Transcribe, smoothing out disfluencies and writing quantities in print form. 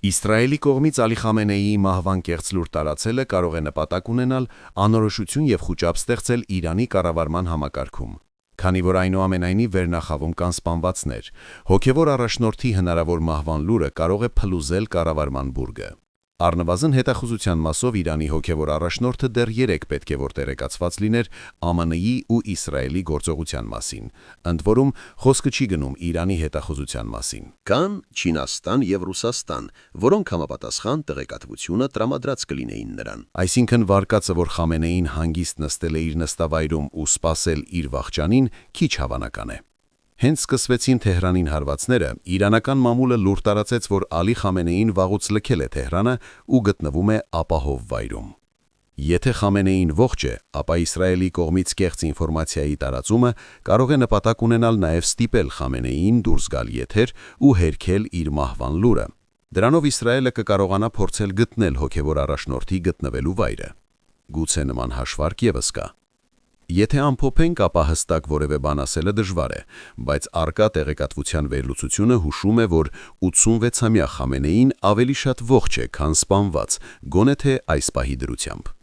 Իսրայելի կողմից Ալի Խամենեիի մահվան կեղծ լուր տարածելը կարող է նպատակ ունենալ անորոշություն և խուճապ ստեղծել Իրանի կառավարման համակարգում։ Քանի որ այնուամենայնիվ վերնախավում կան սպանվածներ, հոգևոր առաջնորդի հնարավոր մահվան լուրը կարող է փլուզել կառավարման բուրգը։ Առնվազն հետախուզության մասով Իրանի հոգևոր առաջնորդը դեռ 3 պետք է որ տեղեկացված լիներ ԱՄՆ-ի ու Իսրայելի գործողության մասին, ընդ որում խոսքը չի գնում Իրանի հետախուզության մասին։ Կան Չինաստան և Ռուսաստան, որոնք համապատասխան տեղեկատվությունը տրամադրած կլինեին նրան։ Այսինքն վարկածը, որ Խամենեին հանգիստ նստել է իր նստավայրում ու սպասել իր վախճանին, քիչ հավանական է։ Հենց սկսվեցին Թեհրանին հարվածները, իրանական մամուլը լուր տարածեց, որ Ալի Խամենեին վաղուց լքել է Թեհրանը ու գտնվում է ապահով վայրում։ Եթե Խամենեին ողջ է, ապա Իսրայելի կողմից կեղծ ինֆորմացիայի տարածումը կարող է նպատակ ունենալ նաև ստիպել Խամենեիին դուրս գալ եթեր ու հերքել իր մահվան լուրը։ Դրանով Իսրայելը կկարողանա փորձել գտնել հոգևոր առաջնորդի գտնվելու վայրը։ Գուցե նման հաշվարկ ևս կա։ Եթե ամփոփենք, ապա հստակ որևէ բան ասելը դժվար է, բայց առկա տեղեկատվության վերլուծությունը հուշում է, որ 86-ամյա Խամենեին ավելի շատ ողջ է, քան սպանված, գոնե թե այս պահի դրությամբ։